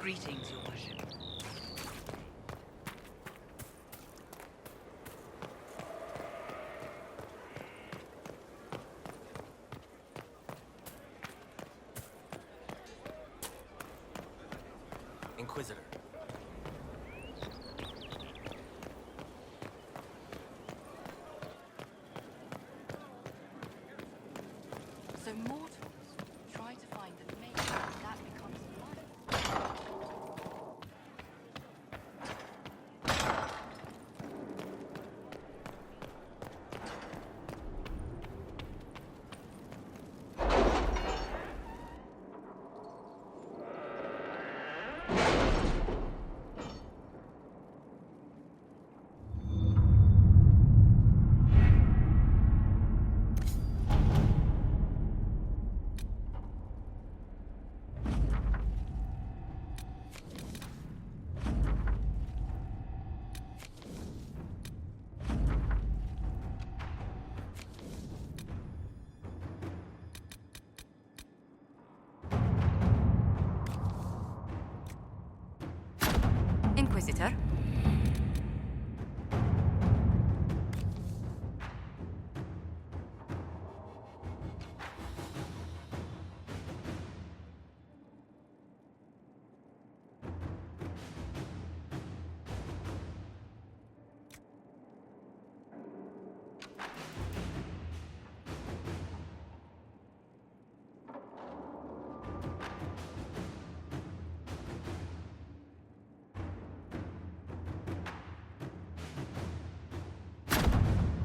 Greetings, Your Worship. Inquisitor. So mortals try to find the mate that becomes life. Inquisitor?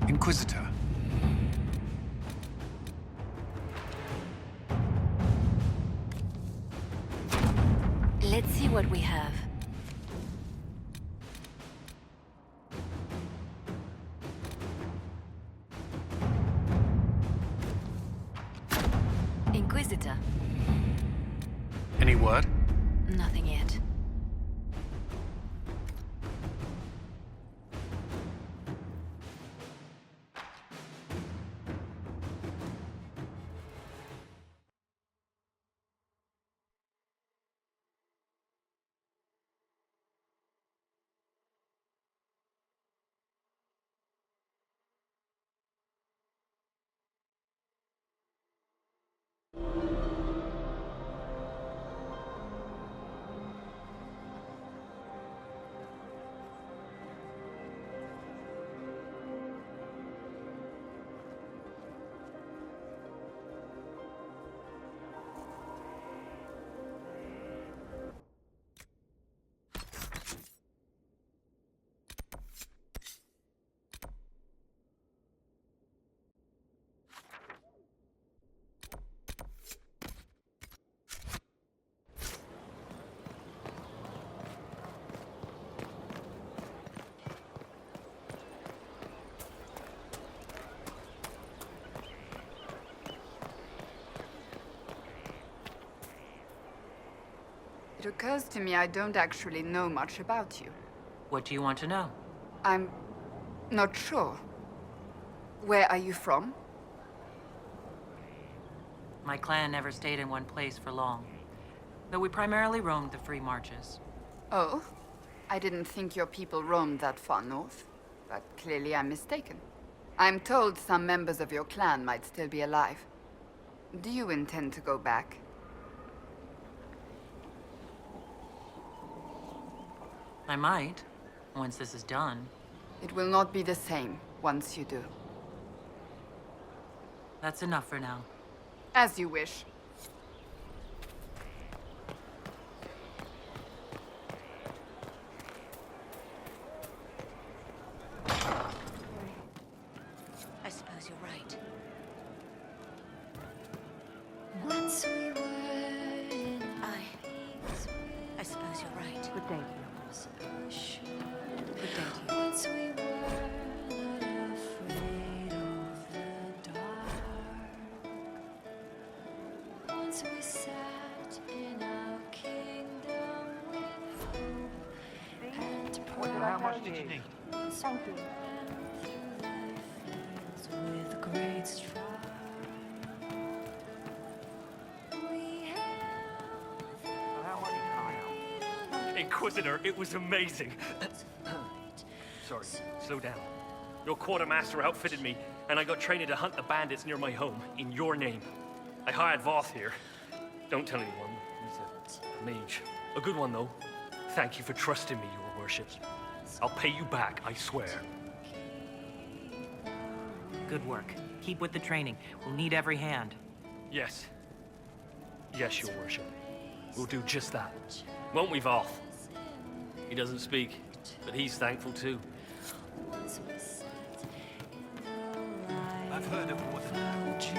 Inquisitor. Let's see what we have. Inquisitor. Any word? Nothing yet. It occurs to me I don't actually know much about you. What do you want to know? I'm not sure. Where are you from? My clan never stayed in one place for long, though we primarily roamed the free marches. Oh, I didn't think your people roamed that far north, but clearly I'm mistaken. I'm told some members of your clan might still be alive. Do you intend to go back? I might, once this is done. It will not be the same once you do. That's enough for now. As you wish. I suppose you're right. Once we were in I suppose you're right. Good day. Good day to you. once we were not afraid of the dark. Once we sat in our kingdom with hope and pride. How much did you need? Once we ran through the fields with great stride. We held How much can I help? Inquisitor, it was amazing. Sorry, slow down. Your quartermaster outfitted me, and I got trained to hunt the bandits near my home, in your name. I hired Voth here. Don't tell anyone. He's a mage. A good one, though. Thank you for trusting me, your worship. I'll pay you back, I swear. Good work. Keep with the training. We'll need every hand. Yes. Yes, your worship. We'll do just that. Won't we, Voth? He doesn't speak, but he's thankful too. I've heard of what influential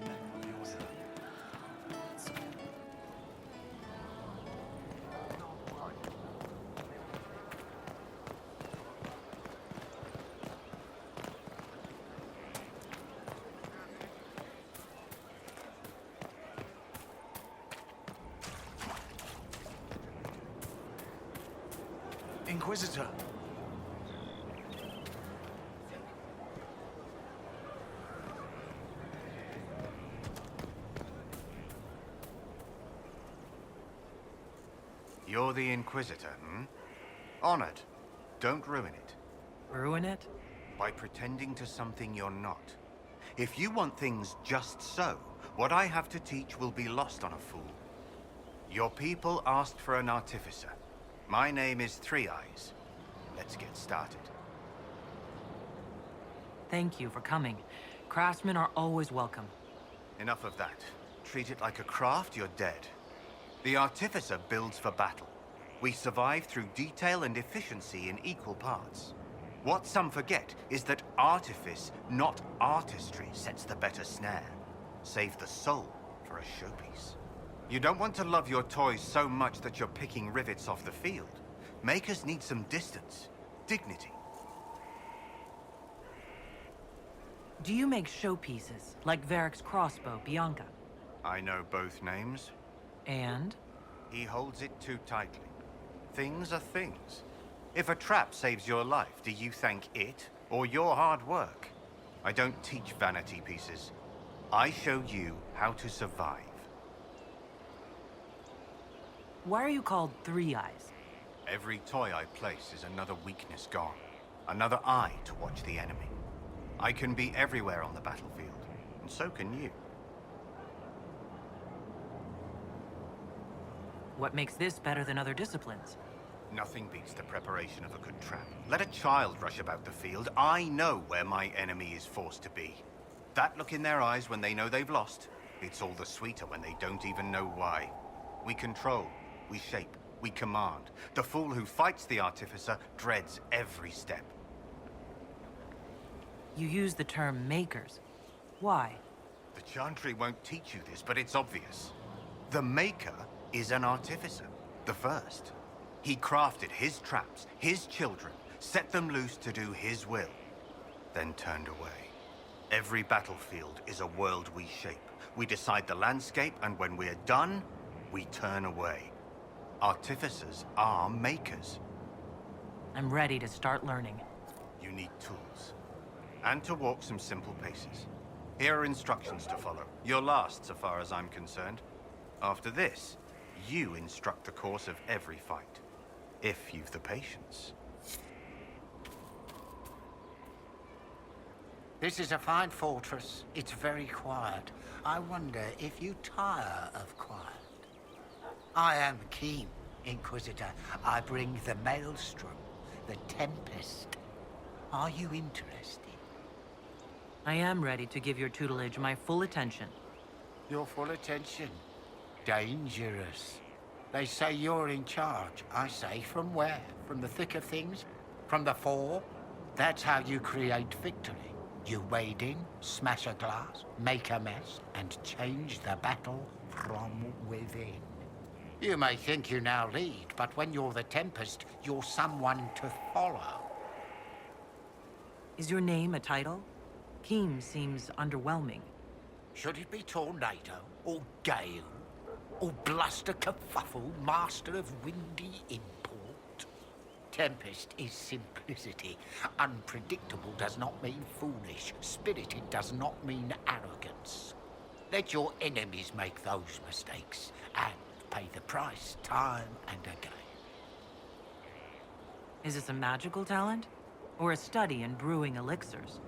men on the order. Inquisitor. You're the Inquisitor, hmm? Honored. Don't ruin it. Ruin it? By pretending to something you're not. If you want things just so, what I have to teach will be lost on a fool. Your people asked for an artificer. My name is Three Eyes. Let's get started. Thank you for coming. Craftsmen are always welcome. Enough of that. Treat it like a craft, you're dead. The artificer builds for battle. We survive through detail and efficiency in equal parts. What some forget is that artifice, not artistry, sets the better snare. Save the soul for a showpiece. You don't want to love your toys so much that you're picking rivets off the field. Makers need some distance, dignity. Do you make showpieces, like Varric's crossbow, Bianca? I know both names. And? He holds it too tightly. Things are things. If a trap saves your life, do you thank it or your hard work? I don't teach vanity pieces. I show you how to survive. Why are you called Three Eyes? Every toy I place is another weakness gone. Another eye to watch the enemy. I can be everywhere on the battlefield, and so can you. What makes this better than other disciplines? Nothing beats the preparation of a good trap. Let a child rush about the field. I know where my enemy is forced to be. That look in their eyes when they know they've lost, it's all the sweeter when they don't even know why. We control, we shape, we command. The fool who fights the artificer dreads every step. You use the term makers. Why? The Chantry won't teach you this, but it's obvious. The Maker is an artificer, the first. He crafted his traps, his children, set them loose to do his will, then turned away. Every battlefield is a world we shape. We decide the landscape, and when we're done, we turn away. Artificers are makers. I'm ready to start learning. You need tools. And to walk some simple paces. Here are instructions to follow. Your last, so far as I'm concerned. After this, you instruct the course of every fight. If you've the patience. This is a fine fortress. It's very quiet. I wonder if you tire of quiet. I am keen, Inquisitor. I bring the Maelstrom, the Tempest. Are you interested? I am ready to give your tutelage my full attention. Your full attention? Dangerous. They say you're in charge. I say, from where? From the thick of things? From the fore? That's how you create victory. You wade in, smash a glass, make a mess, and change the battle from within. You may think you now lead, but when you're the Tempest, you're someone to follow. Is your name a title? Keem seems underwhelming. Should it be Tornado, or Gale, or Bluster Kerfuffle, Master of Windy Import? Tempest is simplicity. Unpredictable does not mean foolish. Spirited does not mean arrogance. Let your enemies make those mistakes, and pay the price time and again. Is this a magical talent? Or a study in brewing elixirs?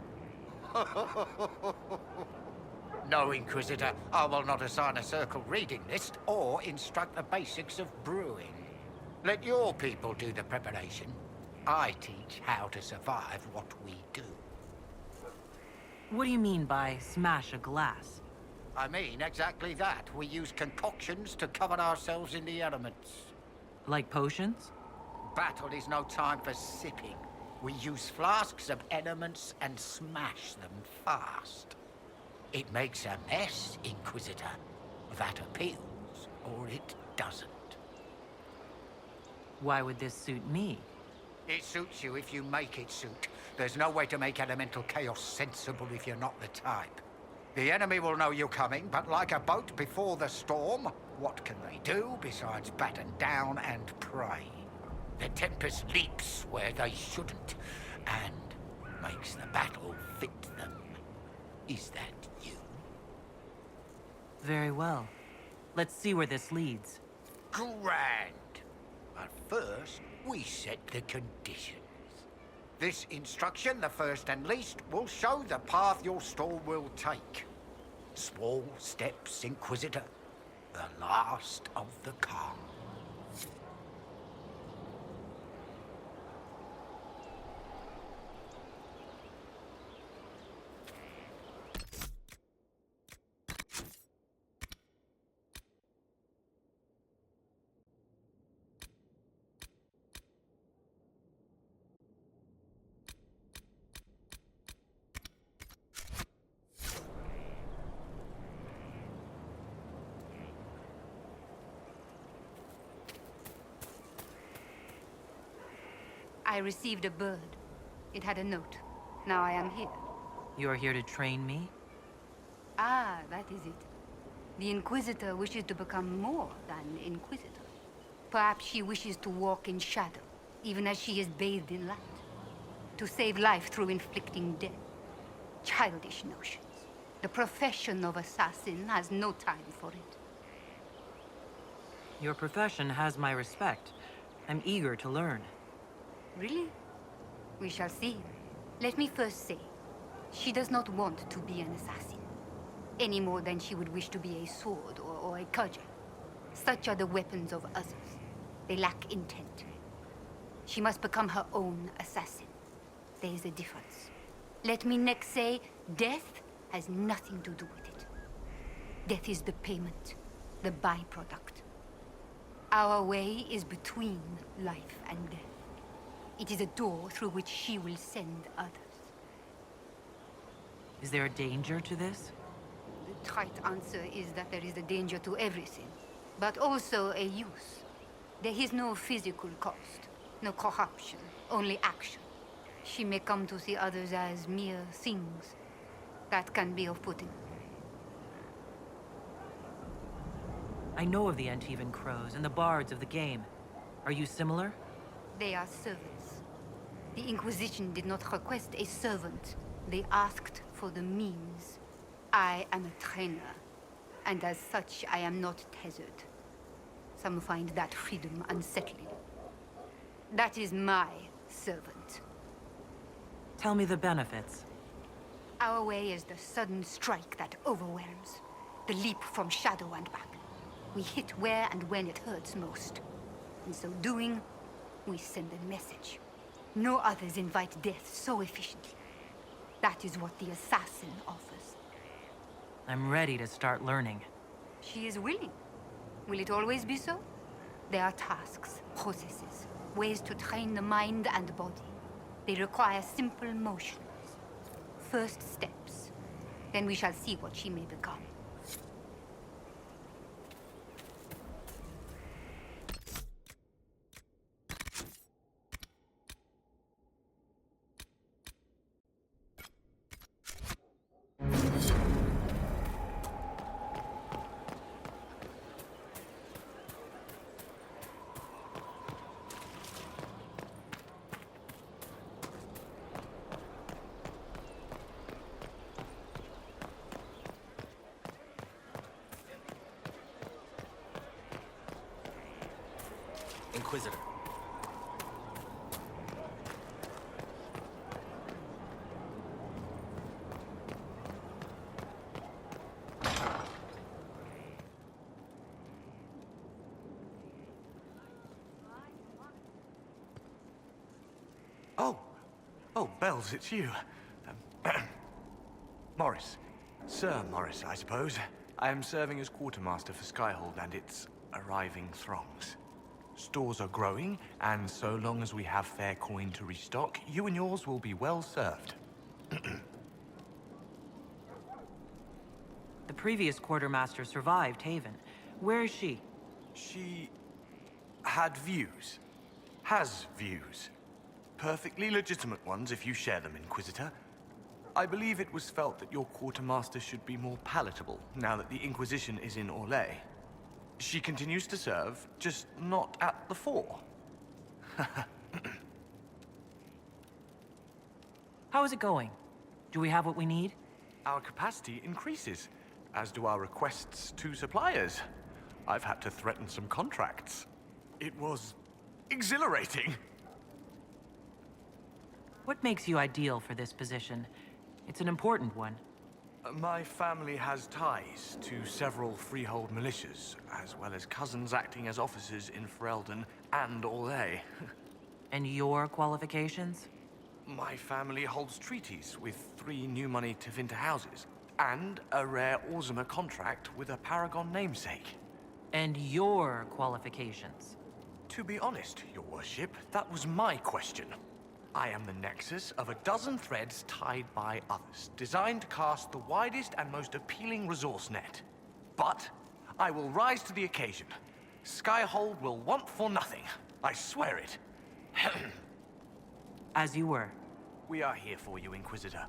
No, Inquisitor, I will not assign a circle reading list or instruct the basics of brewing. Let your people do the preparation. I teach how to survive what we do. What do you mean by smash a glass? I mean exactly that. We use concoctions to cover ourselves in the elements. Like potions? Battle is no time for sipping. We use flasks of elements and smash them fast. It makes a mess, Inquisitor. That appeals, or it doesn't. Why would this suit me? It suits you if you make it suit. There's no way to make elemental chaos sensible if you're not the type. The enemy will know you're coming, but like a boat before the storm, what can they do besides batten down and pray? The Tempest leaps where they shouldn't, and makes the battle fit them. Is that you? Very well. Let's see where this leads. Grand. But first, we set the conditions. This instruction, the first and least, will show the path your storm will take. Small steps, Inquisitor. The last of the calm. I received a bird. It had a note. Now I am here. You are here to train me? Ah, that is it. The Inquisitor wishes to become more than Inquisitor. Perhaps she wishes to walk in shadow, even as she is bathed in light. To save life through inflicting death. Childish notions. The profession of assassin has no time for it. Your profession has my respect. I'm eager to learn. Really? We shall see. Let me first say, she does not want to be an assassin. Any more than she would wish to be a sword or a cudgel. Such are the weapons of others. They lack intent. She must become her own assassin. There is a difference. Let me next say, death has nothing to do with it. Death is the payment, the byproduct. Our way is between life and death. It is a door through which she will send others. Is there a danger to this? The trite answer is that there is a danger to everything, but also a use. There is no physical cost, no corruption, only action. She may come to see others as mere things. That can be off-putting. I know of the Antivan Crows and the bards of the game. Are you similar? They are servants. The Inquisition did not request a servant. They asked for the means. I am a trainer, and as such, I am not tethered. Some find that freedom unsettling. That is my servant. Tell me the benefits. Our way is the sudden strike that overwhelms. The leap from shadow and back. We hit where and when it hurts most. In so doing, we send a message. No others invite death so efficiently. That is what the assassin offers. I'm ready to start learning. She is willing. Will it always be so? There are tasks, processes, ways to train the mind and body. They require simple motions. First steps. Then we shall see what she may become. Inquisitor. Oh, Bells, it's you. Morris. Sir Morris, I suppose. I am serving as quartermaster for Skyhold and its arriving throngs. Stores are growing, and so long as we have fair coin to restock, you and yours will be well served. The previous quartermaster survived Haven. Where is she? She had views. Has views. Perfectly legitimate ones if you share them, Inquisitor. I believe it was felt that your quartermaster should be more palatable now that the Inquisition is in Orlais. She continues to serve, just not at the fore. How is it going? Do we have what we need? Our capacity increases, as do our requests to suppliers. I've had to threaten some contracts. It was exhilarating. What makes you ideal for this position? It's an important one. My family has ties to several freehold militias, as well as cousins acting as officers in Ferelden and Orlais. And your qualifications? My family holds treaties with 3 new money Tevinter houses, and a rare Orzuma contract with a Paragon namesake. And your qualifications? To be honest, your worship, that was my question. I am the nexus of a dozen threads tied by others, designed to cast the widest and most appealing resource net. But I will rise to the occasion. Skyhold will want for nothing. I swear it. As you were. We are here for you, Inquisitor.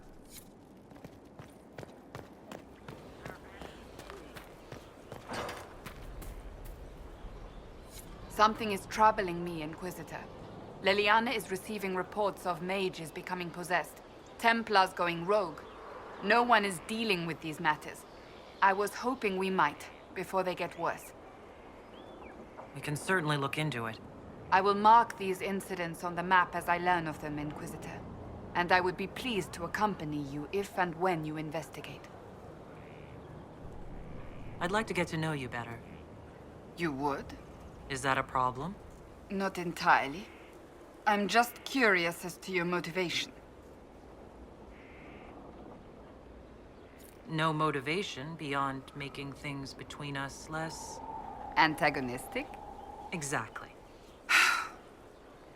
Something is troubling me, Inquisitor. Leliana is receiving reports of mages becoming possessed, Templars going rogue. No one is dealing with these matters. I was hoping we might, before they get worse. We can certainly look into it. I will mark these incidents on the map as I learn of them, Inquisitor. And I would be pleased to accompany you if and when you investigate. I'd like to get to know you better. You would? Is that a problem? Not entirely. I'm just curious as to your motivation. No motivation beyond making things between us less... Antagonistic? Exactly.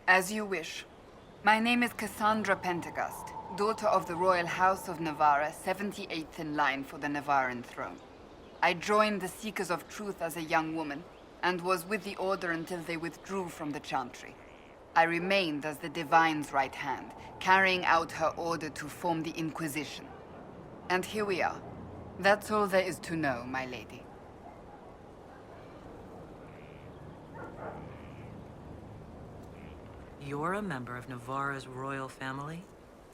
As you wish. My name is Cassandra Pentagast, daughter of the Royal House of Navarra, 78th in line for the Navarran throne. I joined the Seekers of Truth as a young woman, and was with the Order until they withdrew from the Chantry. I remained as the Divine's right hand, carrying out her order to form the Inquisition. And here we are. That's all there is to know, my lady. You're a member of Navarra's royal family?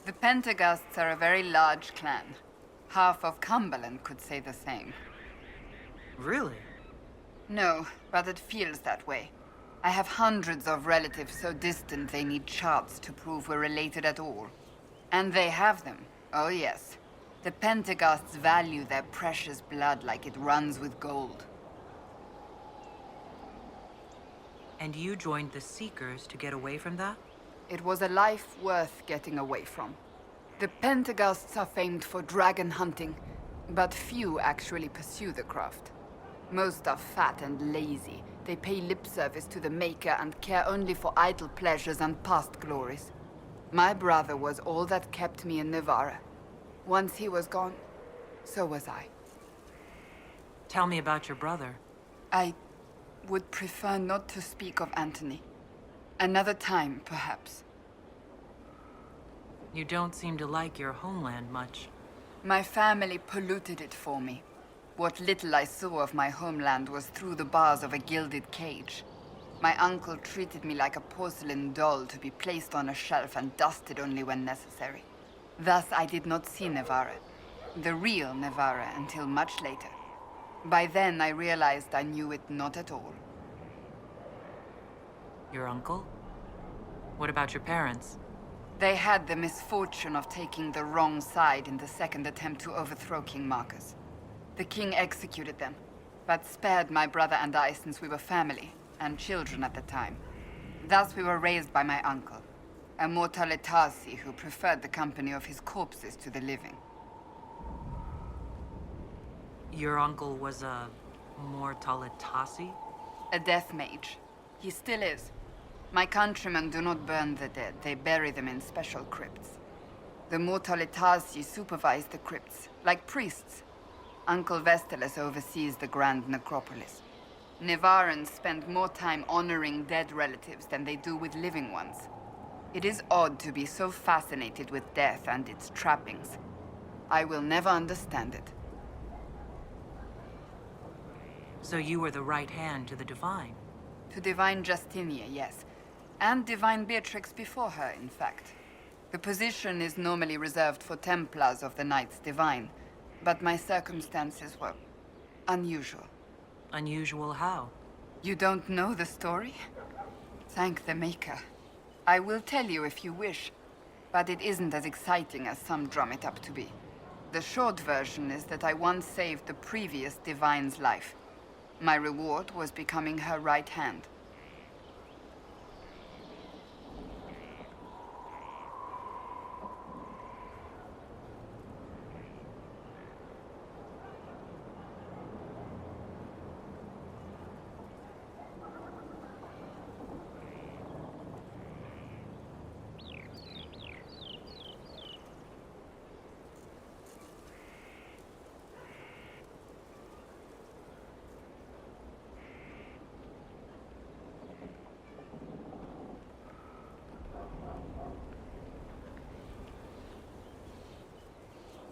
The Pentagasts are a very large clan. Half of Cumberland could say the same. Really? No, but it feels that way. I have hundreds of relatives so distant they need charts to prove we're related at all. And they have them. Oh yes. The Pentagasts value their precious blood like it runs with gold. And you joined the Seekers to get away from that? It was a life worth getting away from. The Pentagasts are famed for dragon hunting, but few actually pursue the craft. Most are fat and lazy. They pay lip service to the Maker and care only for idle pleasures and past glories. My brother was all that kept me in Navarra. Once he was gone, so was I. Tell me about your brother. I would prefer not to speak of Anthony. Another time, perhaps. You don't seem to like your homeland much. My family polluted it for me. What little I saw of my homeland was through the bars of a gilded cage. My uncle treated me like a porcelain doll to be placed on a shelf and dusted only when necessary. Thus I did not see Navarra, the real Navarra, until much later. By then I realized I knew it not at all. Your uncle? What about your parents? They had the misfortune of taking the wrong side in the second attempt to overthrow King Marcus. The king executed them, but spared my brother and I since we were family, and children at the time. Thus we were raised by my uncle, a Mortaletasi who preferred the company of his corpses to the living. Your uncle was a Mortaletasi? A death mage. He still is. My countrymen do not burn the dead, they bury them in special crypts. The Mortaletasi supervise the crypts, like priests. Uncle Vestalis oversees the grand necropolis. Nevarans spend more time honoring dead relatives than they do with living ones. It is odd to be so fascinated with death and its trappings. I will never understand it. So you were the right hand to the Divine? To Divine Justinia, yes. And Divine Beatrix before her, in fact. The position is normally reserved for Templars of the Knights Divine, but my circumstances were unusual. Unusual how? You don't know the story? Thank the Maker. I will tell you if you wish, but it isn't as exciting as some drum it up to be. The short version is that I once saved the previous Divine's life. My reward was becoming her right hand.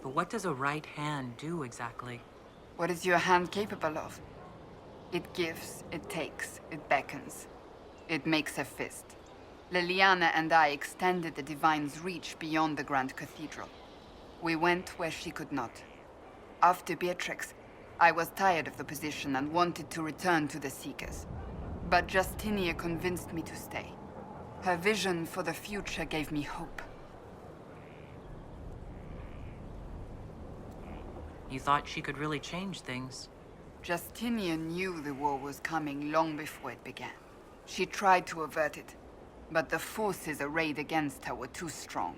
But what does a right hand do exactly? What is your hand capable of? It gives, it takes, it beckons. It makes a fist. Liliana and I extended the Divine's reach beyond the Grand Cathedral. We went where she could not. After Beatrix, I was tired of the position and wanted to return to the Seekers. But Justinia convinced me to stay. Her vision for the future gave me hope. You thought she could really change things? Justinian knew the war was coming long before it began. She tried to avert it, but the forces arrayed against her were too strong.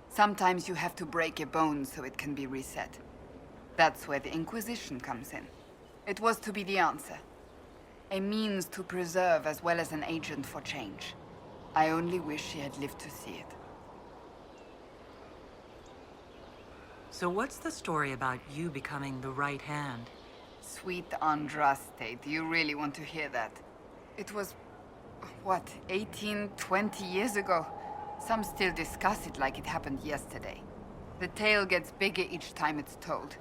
Sometimes you have to break a bone so it can be reset. That's where the Inquisition comes in. It was to be the answer. A means to preserve as well as an agent for change. I only wish she had lived to see it. So what's the story about you becoming the right hand? Sweet Andraste, do you really want to hear that? It was, what, 18, 20 years ago? Some still discuss it like it happened yesterday. The tale gets bigger each time it's told.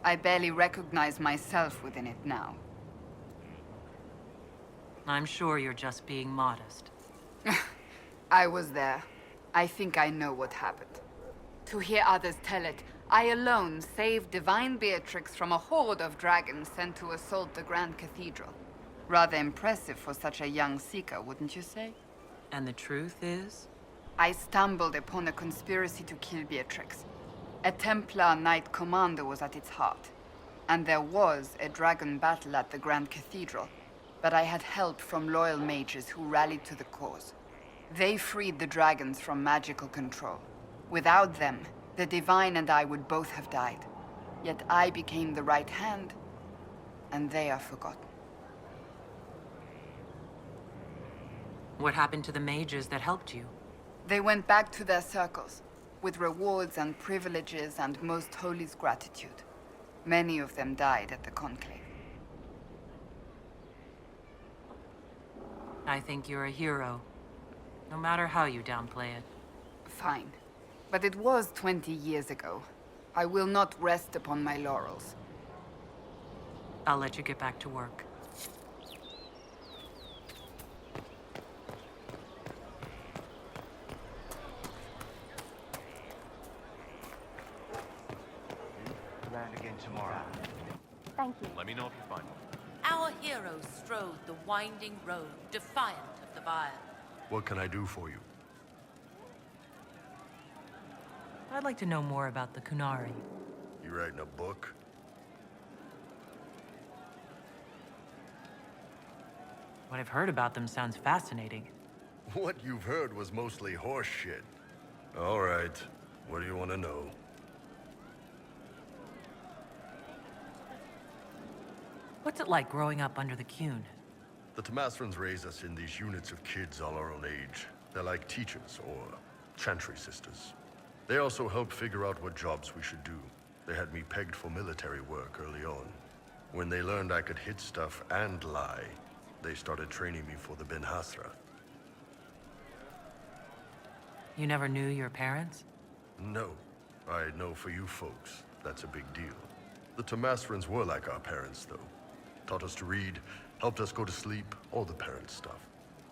I barely recognize myself within it now. I'm sure you're just being modest. I was there. I think I know what happened. To hear others tell it, I alone saved Divine Beatrix from a horde of dragons sent to assault the Grand Cathedral. Rather impressive for such a young seeker, wouldn't you say? And the truth is? I stumbled upon a conspiracy to kill Beatrix. A Templar Knight Commander was at its heart. And there was a dragon battle at the Grand Cathedral, but I had help from loyal mages who rallied to the cause. They freed the dragons from magical control. Without them, the Divine and I would both have died. Yet I became the right hand, and they are forgotten. What happened to the mages that helped you? They went back to their circles, with rewards and privileges and Most Holy's gratitude. Many of them died at the Conclave. I think you're a hero, no matter how you downplay it. Fine. But it was 20 years ago. I will not rest upon my laurels. I'll let you get back to work. Around again tomorrow. Thank you. Let me know if you find one. Our hero strode the winding road, defiant of the vile. What can I do for you? I'd like to know more about the Kunari. You writing a book? What I've heard about them sounds fascinating. What you've heard was mostly horse shit. All right. What do you want to know? What's it like growing up under the Qun? The Tamasrans raise us in these units of kids all our own age. They're like teachers or chantry sisters. They also help figure out what jobs we should do. They had me pegged for military work early on. When they learned I could hit stuff and lie, they started training me for the Ben Hasra. You never knew your parents? No. I know for you folks, that's a big deal. The Tamasrans were like our parents, though. Taught us to read, helped us go to sleep, all the parent stuff.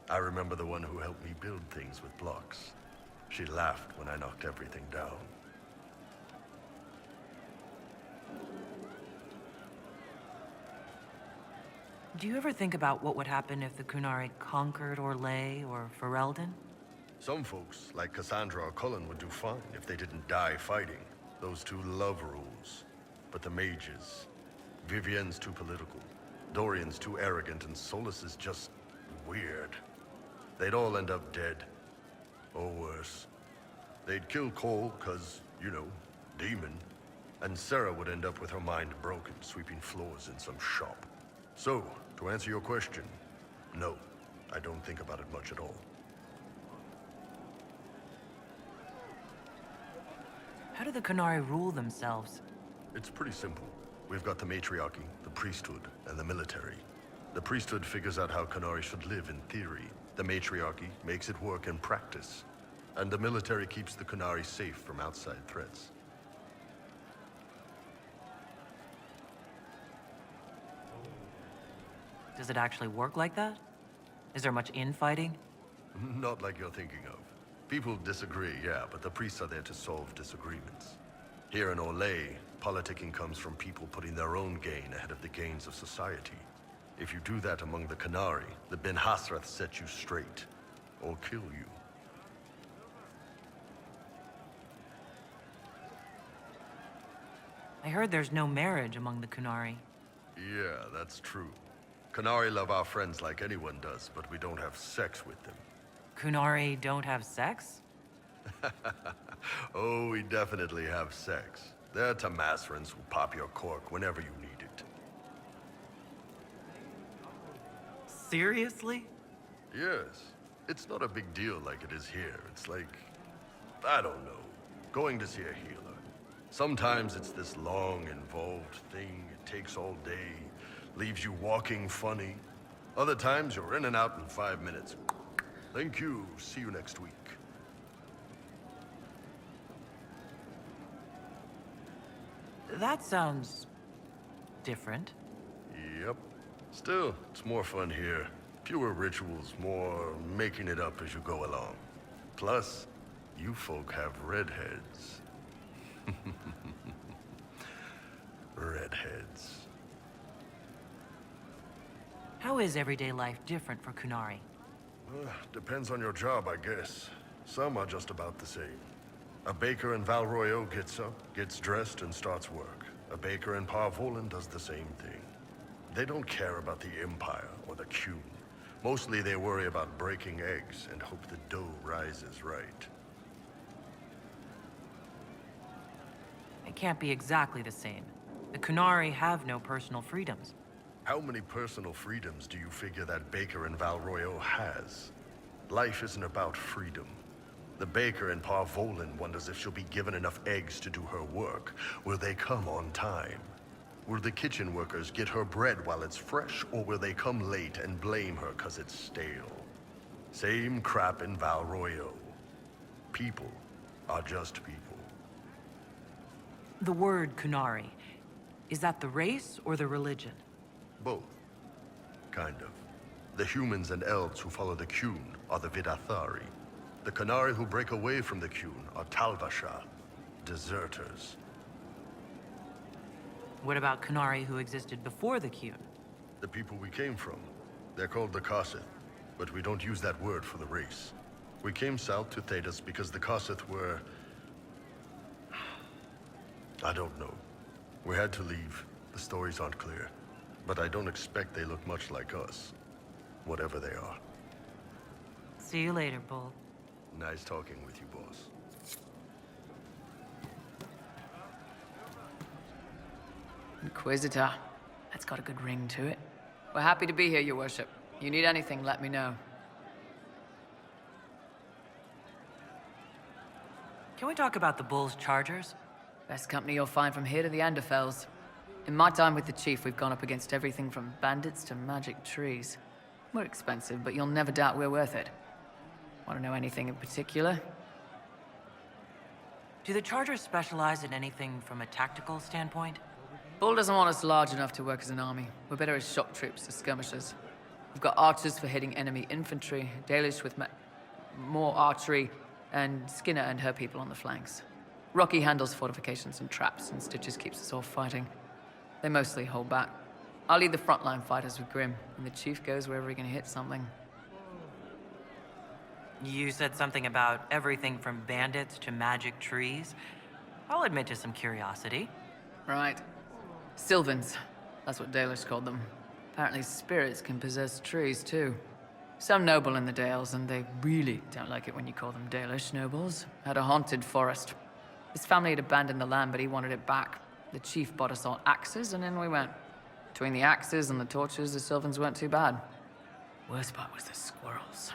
I remember the one who helped me build things with blocks. She laughed when I knocked everything down. Do you ever think about what would happen if the Kunari conquered Orlais or Ferelden? Some folks, like Cassandra or Cullen, would do fine if they didn't die fighting. Those two love rules. But the mages... Vivienne's too political. Dorian's too arrogant, and Solus is just... weird. They'd all end up dead. Or worse. They'd kill Cole, cause, you know, demon. And Sarah would end up with her mind broken, sweeping floors in some shop. So, to answer your question, no. I don't think about it much at all. How do the Kunari rule themselves? It's pretty simple. We've got the matriarchy, the priesthood, and the military. The priesthood figures out how Kunari should live in theory. The matriarchy makes it work in practice. And the military keeps the Kunari safe from outside threats. Does it actually work like that? Is there much infighting? Not like you're thinking of. People disagree, yeah, but the priests are there to solve disagreements. Here in Orlais, politicking comes from people putting their own gain ahead of the gains of society. If you do that among the Kunari, the Ben Hasrath set you straight, or kill you. I heard there's no marriage among the Kunari. Yeah, that's true. Kunari love our friends like anyone does, but we don't have sex with them. Kunari don't have sex? Oh, we definitely have sex. They're Tamasrans who pop your cork whenever you need it. Seriously? Yes. It's not a big deal like it is here. It's like, I don't know, going to see a healer. Sometimes it's this long, involved thing. It takes all day, leaves you walking funny. Other times you're in and out in 5 minutes. Thank you. See you next week. That sounds... different. Yep. Still, it's more fun here. Fewer rituals, more making it up as you go along. Plus, you folk have redheads. Redheads. How is everyday life different for Kunari? Depends on your job, I guess. Some are just about the same. A baker in Val Royeaux gets up, gets dressed, and starts work. A baker in Parvolan does the same thing. They don't care about the Empire or the Qun. Mostly they worry about breaking eggs and hope the dough rises right. It can't be exactly the same. The Kunari have no personal freedoms. How many personal freedoms do you figure that baker in Val Royeaux has? Life isn't about freedom. The baker in Parvolan wonders if she'll be given enough eggs to do her work. Will they come on time? Will the kitchen workers get her bread while it's fresh, or will they come late and blame her 'cause it's stale? Same crap in Val Royeaux. People are just people. The word Kunari, is that the race or the religion? Both. Kind of. The humans and elves who follow the Qun are the Vidathari. The Kunari who break away from the Qun are Talvasha, deserters. What about Kunari who existed before the Qun? The people we came from. They're called the Kossith, but we don't use that word for the race. We came south to Thedas because the Kossith were... I don't know. We had to leave. The stories aren't clear. But I don't expect they look much like us. Whatever they are. See you later, Bull. Nice talking with you, boss. Inquisitor. That's got a good ring to it. We're happy to be here, Your Worship. You need anything, let me know. Can we talk about the Bull's chargers? Best company you'll find from here to the Anderfells. In my time with the Chief, we've gone up against everything from bandits to magic trees. We're expensive, but you'll never doubt we're worth it. Want to know anything in particular? Do the chargers specialize in anything from a tactical standpoint? Bull doesn't want us large enough to work as an army. We're better as shock troops, as skirmishers. We've got archers for hitting enemy infantry, Dalish with more archery, and Skinner and her people on the flanks. Rocky handles fortifications and traps, and Stitches keeps us all fighting. They mostly hold back. I'll lead the frontline fighters with Grim, and the Chief goes wherever he can hit something. You said something about everything from bandits to magic trees. I'll admit to some curiosity. Right. Sylvans. That's what Dalish called them. Apparently spirits can possess trees, too. Some noble in the Dales, and they really don't like it when you call them Dalish nobles, had a haunted forest. His family had abandoned the land, but he wanted it back. The Chief bought us all axes, and in we went. Between the axes and the torches, the Sylvans weren't too bad. Worst part was the squirrels.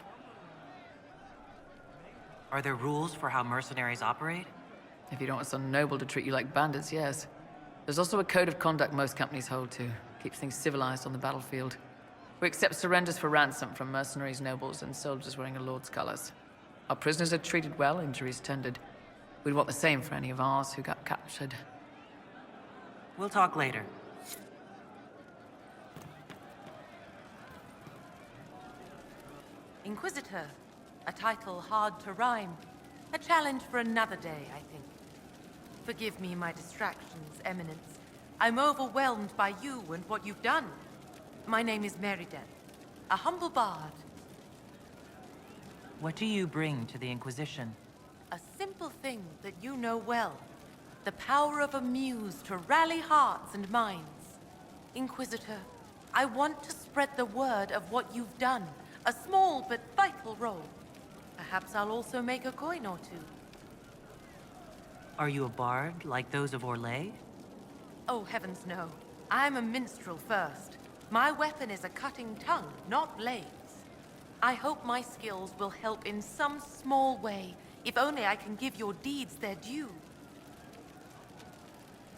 Are there rules for how mercenaries operate? If you don't want some noble to treat you like bandits, yes. There's also a code of conduct most companies hold to. Keeps things civilized on the battlefield. We accept surrenders for ransom from mercenaries, nobles, and soldiers wearing a lord's colors. Our prisoners are treated well, injuries tended. We'd want the same for any of ours who got captured. We'll talk later. Inquisitor. A title hard to rhyme. A challenge for another day, I think. Forgive me my distractions, Eminence. I'm overwhelmed by you and what you've done. My name is Meriden, a humble bard. What do you bring to the Inquisition? A simple thing that you know well. The power of a muse to rally hearts and minds. Inquisitor, I want to spread the word of what you've done. A small but vital role. Perhaps I'll also make a coin or two. Are you a bard, like those of Orlais? Oh, heavens no. I'm a minstrel first. My weapon is a cutting tongue, not blades. I hope my skills will help in some small way, if only I can give your deeds their due.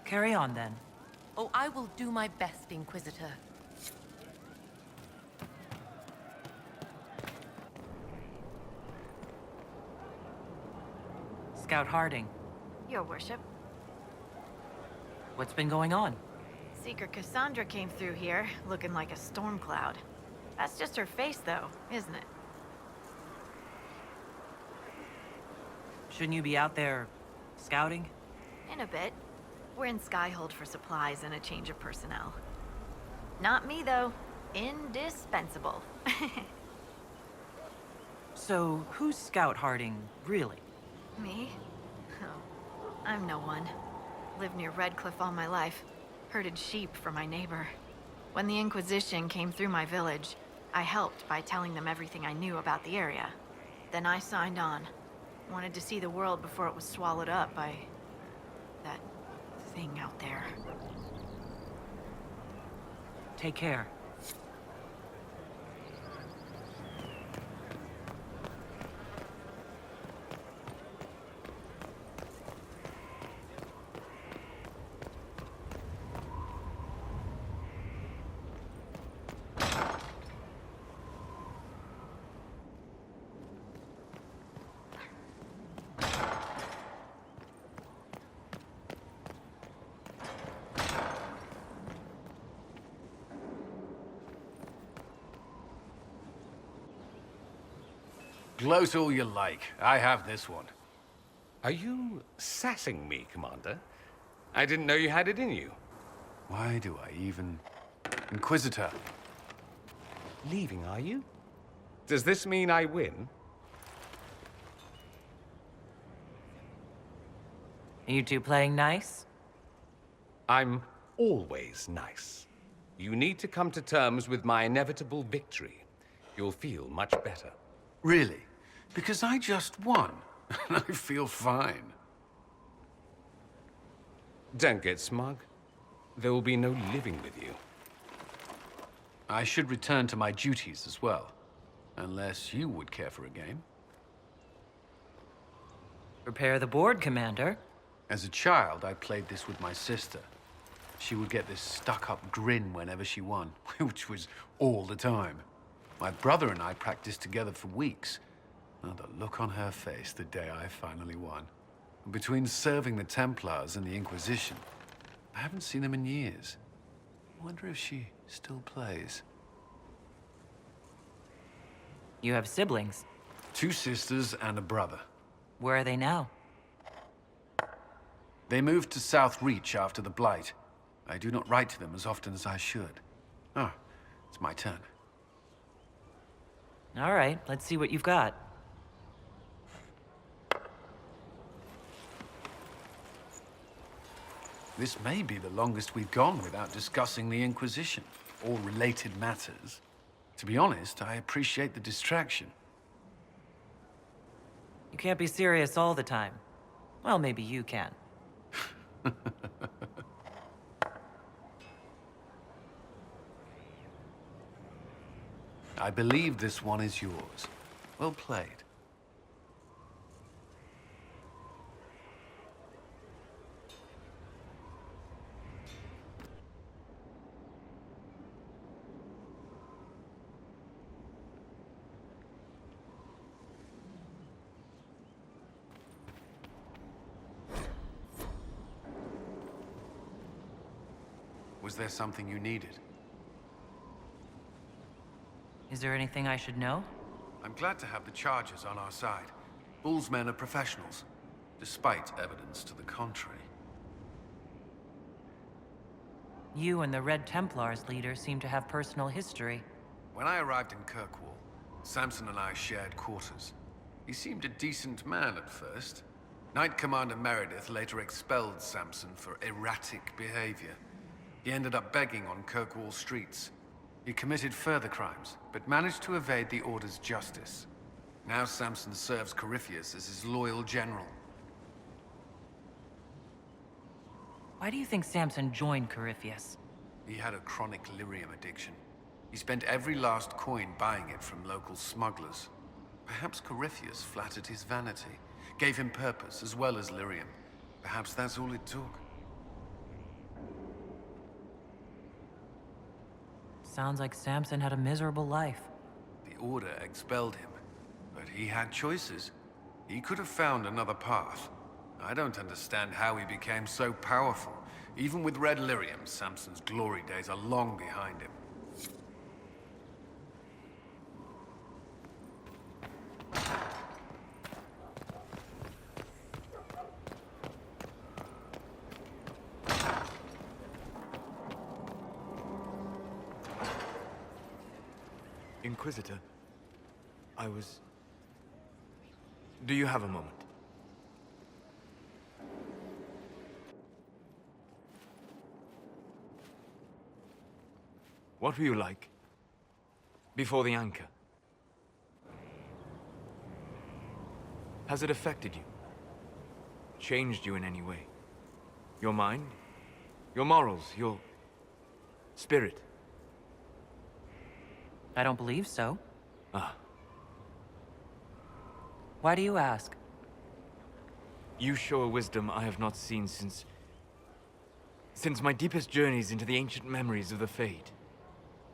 Carry on, then. Oh, I will do my best, Inquisitor. Scout Harding, Your Worship. what's been going on? Seeker Cassandra came through here, looking like a storm cloud. That's just her face, though, isn't it? Shouldn't you be out there scouting? In a bit. We're in Skyhold for supplies and a change of personnel. Not me, though. Indispensable. So, who's Scout Harding, really? Me? Oh, I'm no one. Lived near Redcliffe all my life. Herded sheep for my neighbor. When the Inquisition came through my village, I helped by telling them everything I knew about the area. Then I signed on. Wanted to see the world before it was swallowed up by... that thing out there. Take care. Gloat all you like. I have this one. Are you sassing me, Commander? I didn't know you had it in you. Why do I even... Inquisitor, leaving, are you? Does this mean I win? Are you two playing nice? I'm always nice. You need to come to terms with my inevitable victory. You'll feel much better. Really? Because I just won, and I feel fine. Don't get smug. There will be no living with you. I should return to my duties as well. Unless you would care for a game. Prepare the board, Commander. As a child, I played this with my sister. She would get this stuck-up grin whenever she won, which was all the time. My brother and I practiced together for weeks. Oh, the look on her face the day I finally won. Between serving the Templars and the Inquisition, I haven't seen them in years. I wonder if she still plays. You have siblings. 2 sisters and a brother. Where are they now? They moved to South Reach after the Blight. I do not write to them as often as I should. Ah, it's my turn. All right, let's see what you've got. This may be the longest we've gone without discussing the Inquisition, or related matters. To be honest, I appreciate the distraction. You can't be serious all the time. Well, maybe you can. I believe this one is yours. Well played. Was there something you needed? Is there anything I should know? I'm glad to have the Chargers on our side. Bull's men are professionals, despite evidence to the contrary. You and the Red Templars leader seem to have personal history. When I arrived in Kirkwall, Samson and I shared quarters. He seemed a decent man at first. Knight Commander Meredith later expelled Samson for erratic behavior. He ended up begging on Kirkwall streets. He committed further crimes, but managed to evade the Order's justice. Now Samson serves Corypheus as his loyal general. Why do you think Samson joined Corypheus? He had a chronic lyrium addiction. He spent every last coin buying it from local smugglers. Perhaps Corypheus flattered his vanity, gave him purpose as well as lyrium. Perhaps that's all it took. Sounds like Samson had a miserable life. The Order expelled him, but he had choices. He could have found another path. I don't understand how he became so powerful. Even with Red Lyrium, Samson's glory days are long behind him. Inquisitor, Do you have a moment? What were you like before the anchor? Has it affected you? Changed you in any way? Your mind? Your morals? Your spirit? I don't believe so. Ah. Why do you ask? You show a wisdom I have not seen since my deepest journeys into the ancient memories of the Fade.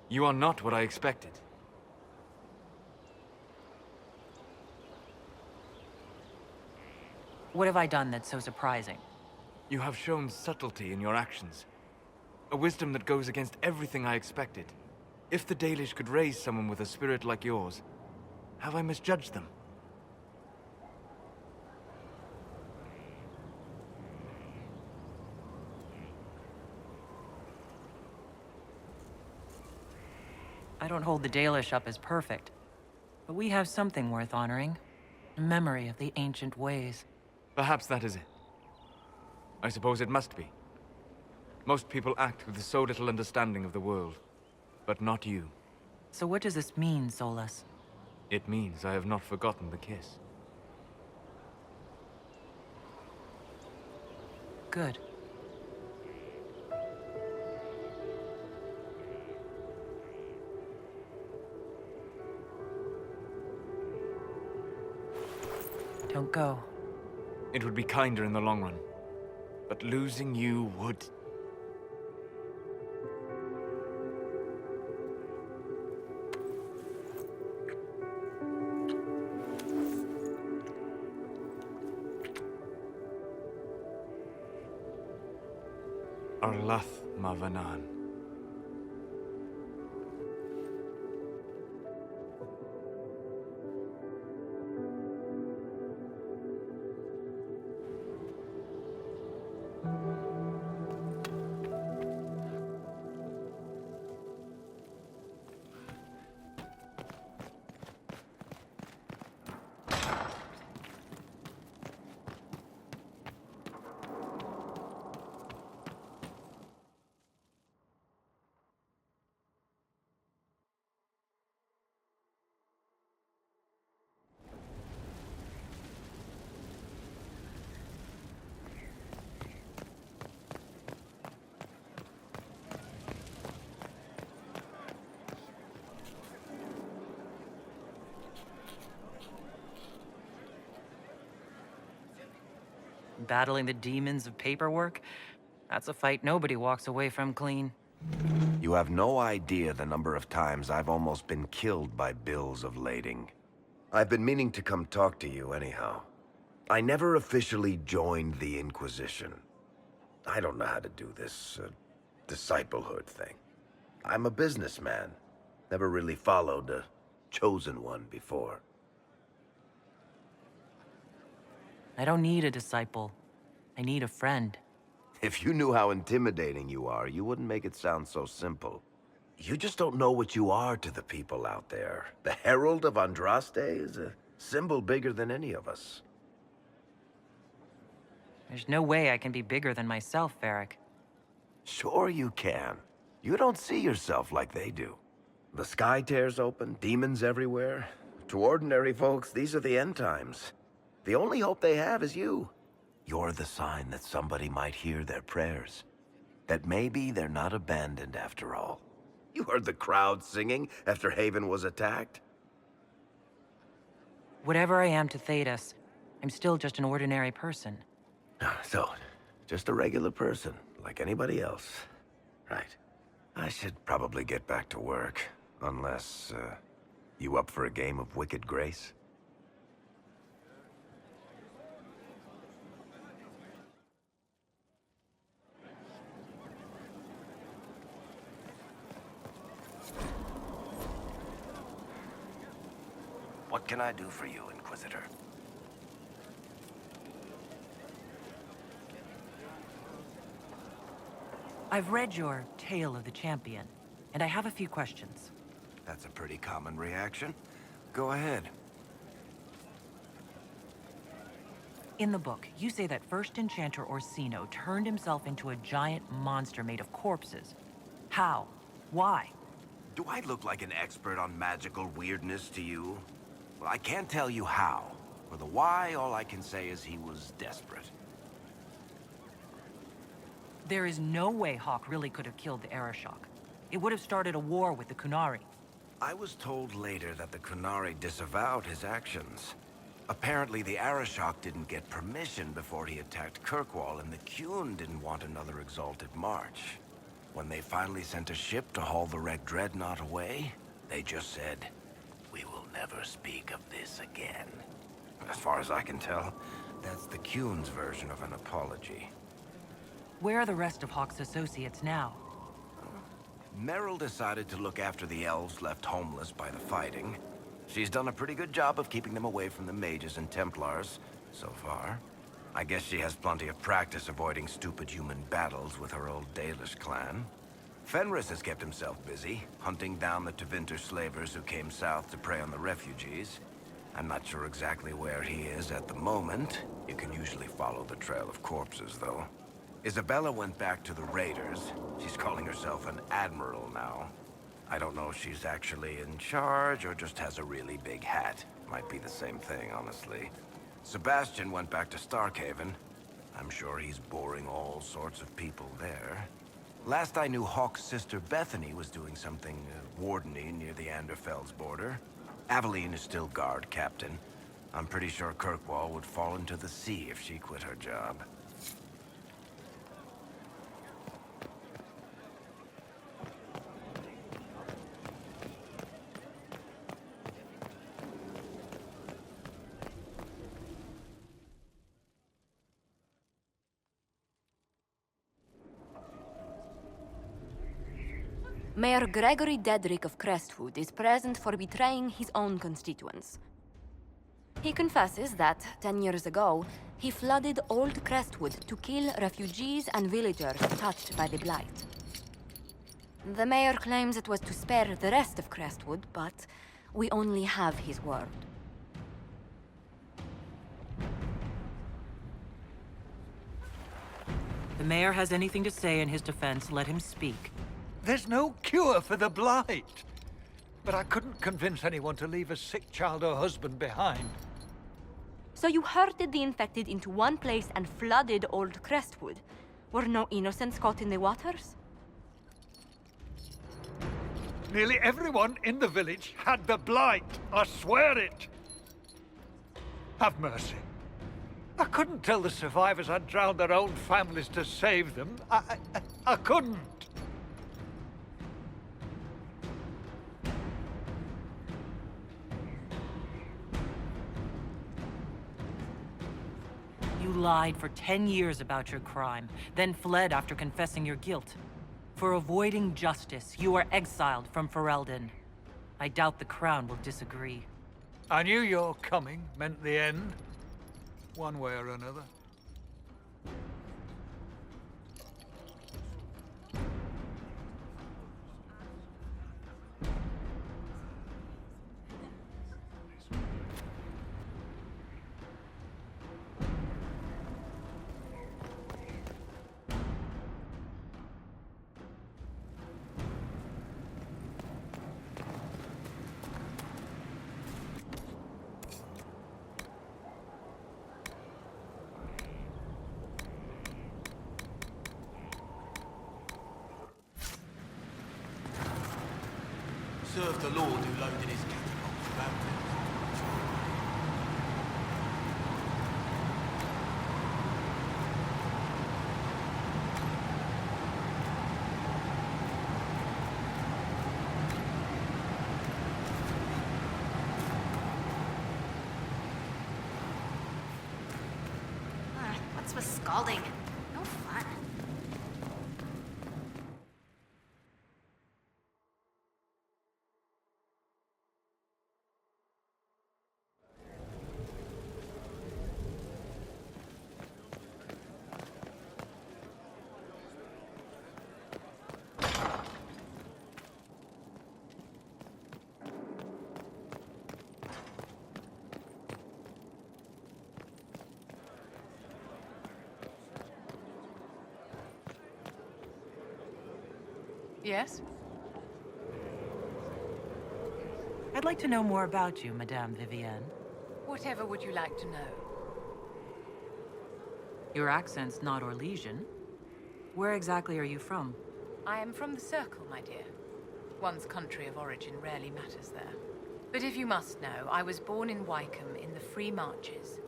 You are not what I expected. What have I done that's so surprising? You have shown subtlety in your actions. A wisdom that goes against everything I expected. If the Dalish could raise someone with a spirit like yours, have I misjudged them? I don't hold the Dalish up as perfect, but we have something worth honoring. A memory of the ancient ways. Perhaps that is it. I suppose it must be. Most people act with so little understanding of the world, but not you. So what does this mean, Solus? It means I have not forgotten the kiss. Good. Don't go. It would be kinder in the long run, but losing you would... Arlath Mavanan. Battling the demons of paperwork? That's a fight nobody walks away from clean. You have no idea the number of times I've almost been killed by bills of lading. I've been meaning to come talk to you anyhow. I never officially joined the Inquisition. I don't know how to do this, disciplehood thing. I'm a businessman. Never really followed a chosen one before. I don't need a disciple. I need a friend. If you knew how intimidating you are, you wouldn't make it sound so simple. You just don't know what you are to the people out there. The Herald of Andraste is a symbol bigger than any of us. There's no way I can be bigger than myself, Varric. Sure you can. You don't see yourself like they do. The sky tears open, demons everywhere. To ordinary folks, these are the end times. The only hope they have is you. You're the sign that somebody might hear their prayers. That maybe they're not abandoned after all. You heard the crowd singing after Haven was attacked? Whatever I am to Thedas, I'm still just an ordinary person. So, just a regular person, like anybody else. Right. I should probably get back to work. Unless, you up for a game of Wicked Grace? What can I do for you, Inquisitor? I've read your Tale of the Champion, and I have a few questions. That's a pretty common reaction. Go ahead. In the book, you say that first enchanter Orsino turned himself into a giant monster made of corpses. How? Why? Do I look like an expert on magical weirdness to you? Well, I can't tell you how. For the why, all I can say is he was desperate. There is no way Hawk really could have killed the Arashok. It would have started a war with the Kunari. I was told later that the Kunari disavowed his actions. Apparently, the Arashok didn't get permission before he attacked Kirkwall, and the Qun didn't want another exalted march. When they finally sent a ship to haul the wrecked dreadnought away, they just said, "We will never speak of this again." As far as I can tell, that's the Qun's version of an apology. Where are the rest of Hawk's associates now? Meryl decided to look after the elves left homeless by the fighting. She's done a pretty good job of keeping them away from the mages and Templars, so far. I guess she has plenty of practice avoiding stupid human battles with her old Dalish clan. Fenris has kept himself busy, hunting down the Tevinter slavers who came south to prey on the refugees. I'm not sure exactly where he is at the moment. You can usually follow the trail of corpses, though. Isabella went back to the raiders. She's calling herself an admiral now. I don't know if she's actually in charge or just has a really big hat. Might be the same thing, honestly. Sebastian went back to Starkhaven. I'm sure he's boring all sorts of people there. Last I knew, Hawke's sister Bethany was doing something wardeny near the Anderfell's border. Aveline is still guard captain. I'm pretty sure Kirkwall would fall into the sea if she quit her job. Mayor Gregory Dedrick of Crestwood is present for betraying his own constituents. He confesses that, 10 years ago, he flooded Old Crestwood to kill refugees and villagers touched by the Blight. The mayor claims it was to spare the rest of Crestwood, but we only have his word. The mayor has anything to say in his defense, let him speak. There's no cure for the Blight. But I couldn't convince anyone to leave a sick child or husband behind. So you herded the infected into one place and flooded Old Crestwood? Were no innocents caught in the waters? Nearly everyone in the village had the Blight. I swear it. Have mercy. I couldn't tell the survivors I'd drowned their own families to save them. I couldn't. You lied for 10 years about your crime, then fled after confessing your guilt. For avoiding justice, you are exiled from Ferelden. I doubt the Crown will disagree. I knew your coming meant the end, one way or another. Served the Lord who loaded his catapults with arrows. What's with scalding? No fun. Yes? I'd like to know more about you, Madame Vivienne. Whatever would you like to know? Your accent's not Orlesian. Where exactly are you from? I am from the Circle, my dear. One's country of origin rarely matters there. But if you must know, I was born in Wycombe in the Free Marches.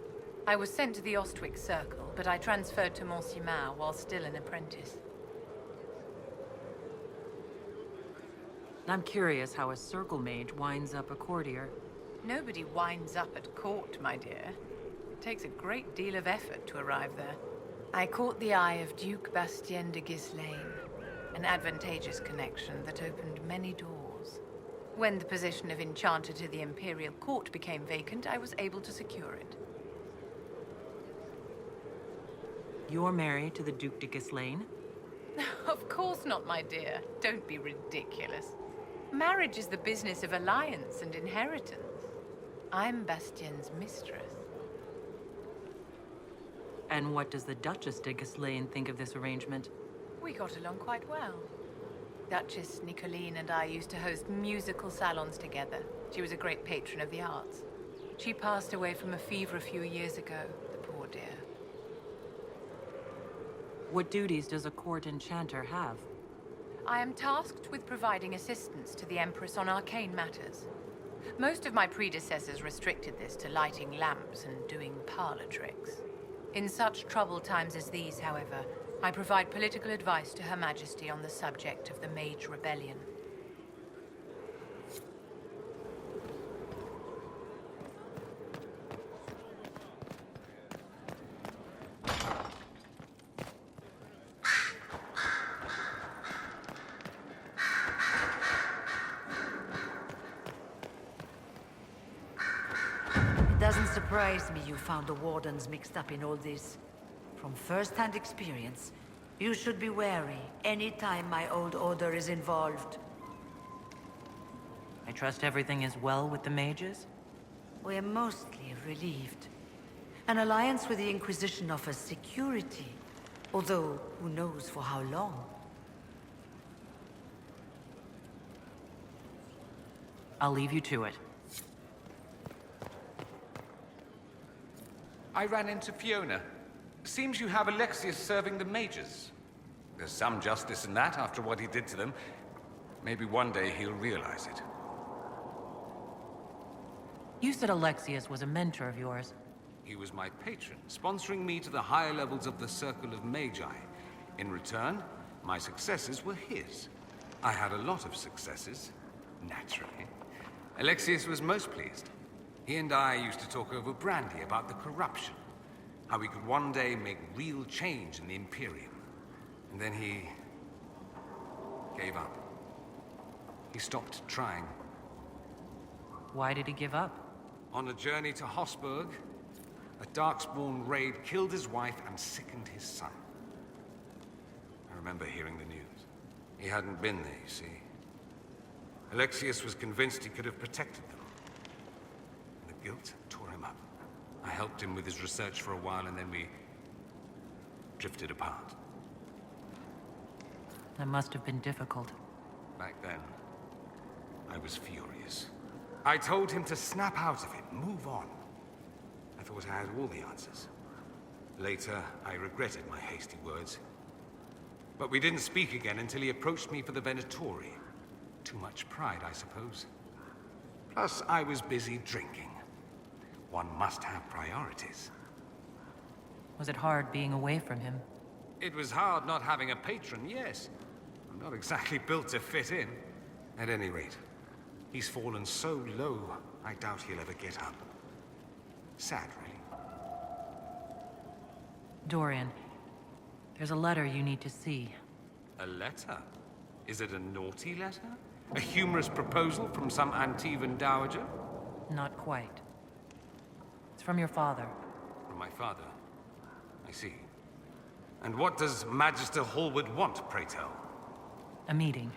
I was sent to the Ostwick Circle, but I transferred to Monsignor while still an apprentice. I'm curious how a circle mage winds up a courtier. Nobody winds up at court, my dear. It takes a great deal of effort to arrive there. I caught the eye of Duke Bastien de Ghislaine, an advantageous connection that opened many doors. When the position of Enchanter to the Imperial Court became vacant, I was able to secure it. You're married to the Duke de Ghislaine? Of course not, my dear. Don't be ridiculous. Marriage is the business of alliance and inheritance. I'm Bastien's mistress. And what does the Duchess de Ghislaine think of this arrangement? We got along quite well. Duchess Nicoline and I used to host musical salons together. She was a great patron of the arts. She passed away from a fever a few years ago, the poor dear. What duties does a court enchanter have? I am tasked with providing assistance to the Empress on arcane matters. Most of my predecessors restricted this to lighting lamps and doing parlor tricks. In such troubled times as these, however, I provide political advice to Her Majesty on the subject of the Mage Rebellion. It doesn't surprise me you found the Wardens mixed up in all this. From first-hand experience, you should be wary any time my old order is involved. I trust everything is well with the mages? We're mostly relieved. An alliance with the Inquisition offers security, although who knows for how long. I'll leave you to it. I ran into Fiona. Seems you have Alexius serving the mages. There's some justice in that after what he did to them. Maybe one day he'll realize it. You said Alexius was a mentor of yours. He was my patron, sponsoring me to the higher levels of the Circle of Magi. In return, my successes were his. I had a lot of successes, naturally. Alexius was most pleased. He and I used to talk over brandy about the corruption, how we could one day make real change in the Imperium. And then he gave up. He stopped trying. Why did he give up? On a journey to Hossberg, a Darkspawn raid killed his wife and sickened his son. I remember hearing the news. He hadn't been there, you see. Alexius was convinced he could have protected them. The guilt tore him up. I helped him with his research for a while, and then we drifted apart. That must have been difficult. Back then, I was furious. I told him to snap out of it, move on. I thought I had all the answers. Later, I regretted my hasty words. But we didn't speak again until he approached me for the Venatori. Too much pride, I suppose. Plus, I was busy drinking. One must have priorities. Was it hard being away from him? It was hard not having a patron, yes. I'm not exactly built to fit in. At any rate, he's fallen so low, I doubt he'll ever get up. Sad, really. Dorian, there's a letter you need to see. A letter? Is it a naughty letter? A humorous proposal from some Antivan dowager? Not quite. It's from your father. From my father? I see. And what does Magister Hallwood want, pray tell? A meeting.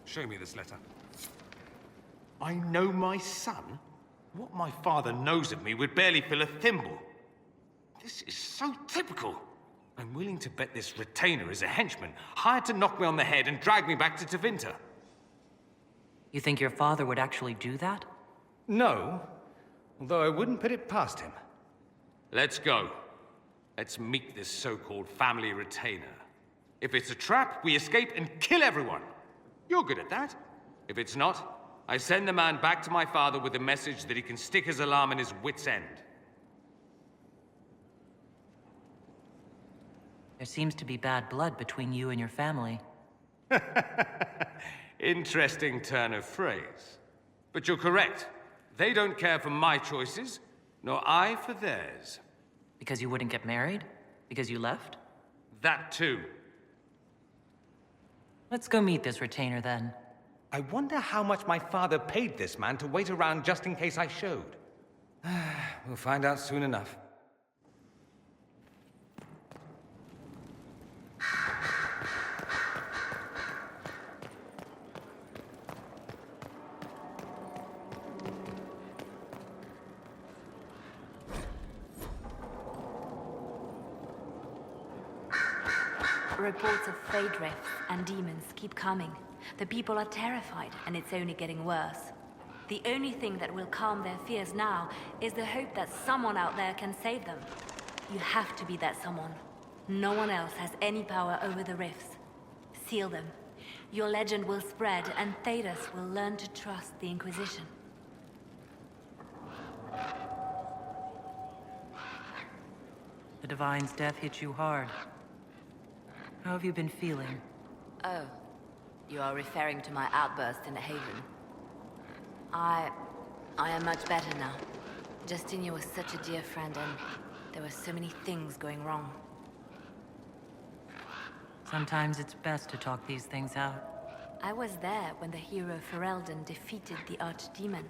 Show me this letter. I know my son? What my father knows of me would barely fill a thimble. This is so typical. I'm willing to bet this retainer is a henchman, hired to knock me on the head and drag me back to Tevinter. You think your father would actually do that? No, although I wouldn't put it past him. Let's go. Let's meet this so-called family retainer. If it's a trap, we escape and kill everyone. You're good at that. If it's not, I send the man back to my father with a message that he can stick his alarm in his wit's end. There seems to be bad blood between you and your family. Interesting turn of phrase. But you're correct. They don't care for my choices, nor I for theirs. Because you wouldn't get married? Because you left? That too. Let's go meet this retainer then. I wonder how much my father paid this man to wait around just in case I showed. We'll find out soon enough. Reports of fade rifts and demons keep coming. The people are terrified, and it's only getting worse. The only thing that will calm their fears now is the hope that someone out there can save them. You have to be that someone. No one else has any power over the rifts. Seal them. Your legend will spread, and Thedas will learn to trust the Inquisition. The Divine's death hit you hard. How have you been feeling? Oh, you are referring to my outburst in the Haven. I am much better now. Justinia was such a dear friend, and there were so many things going wrong. Sometimes it's best to talk these things out. I was there when the hero Ferelden defeated the Archdemon.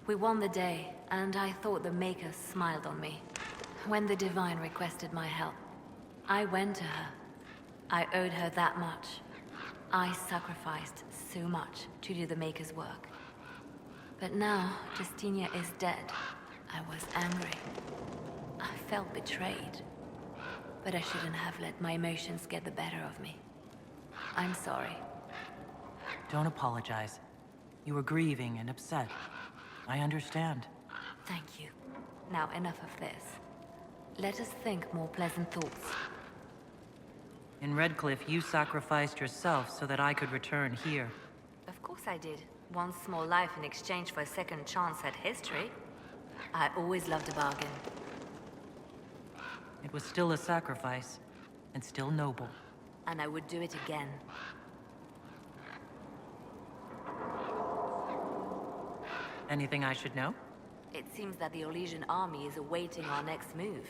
We won the day, and I thought the Maker smiled on me. When the Divine requested my help, I went to her. I owed her that much. I sacrificed so much to do the Maker's work. But now, Justinia is dead. I was angry. I felt betrayed. But I shouldn't have let my emotions get the better of me. I'm sorry. Don't apologize. You were grieving and upset. I understand. Thank you. Now enough of this. Let us think more pleasant thoughts. In Redcliffe, you sacrificed yourself so that I could return here. Of course I did. One small life in exchange for a second chance at history. I always loved a bargain. It was still a sacrifice, and still noble. And I would do it again. Anything I should know? It seems that the Orlesian army is awaiting our next move.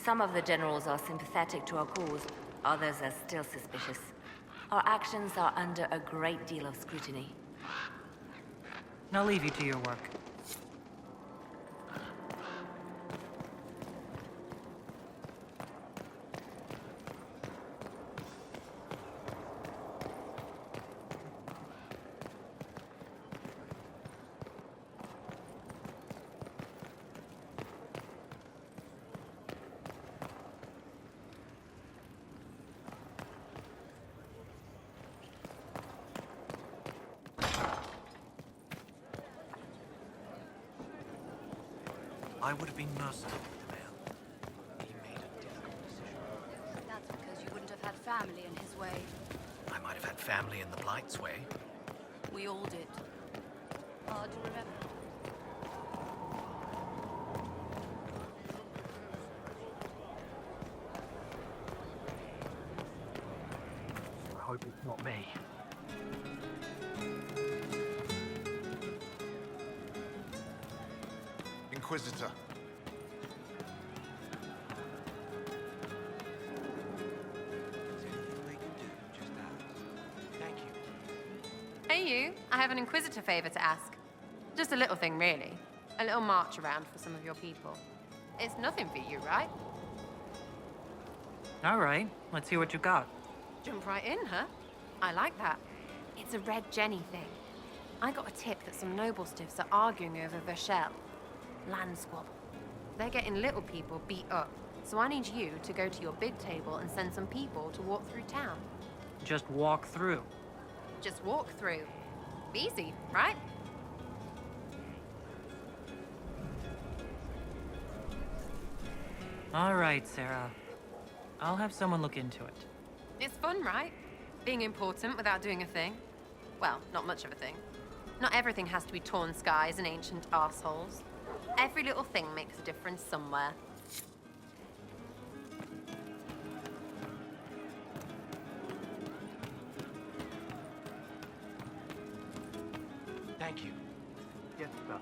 Some of the generals are sympathetic to our cause, others are still suspicious. Our actions are under a great deal of scrutiny. I'll leave you to your work. I would have been merciful with the man. He made a difficult decision. That's because you wouldn't have had family in his way. I might have had family in the Blight's way. We all did. Hard to remember. I hope it's not me. Inquisitor. Hey you, I have an Inquisitor favor to ask. Just a little thing, really. A little march around for some of your people. It's nothing for you, right? All right, let's hear what you got. Jump right in, huh? I like that. It's a Red Jenny thing. I got a tip that some noble stiffs are arguing over Verschel. Land squabble. They're getting little people beat up. So I need you to go to your big table and send some people to walk through town. Just walk through. Just walk through. Easy, right? All right, Sarah. I'll have someone look into it. It's fun, right? Being important without doing a thing. Well, not much of a thing. Not everything has to be torn skies and ancient arseholes. Every little thing makes a difference somewhere. Thank you. Get stuff.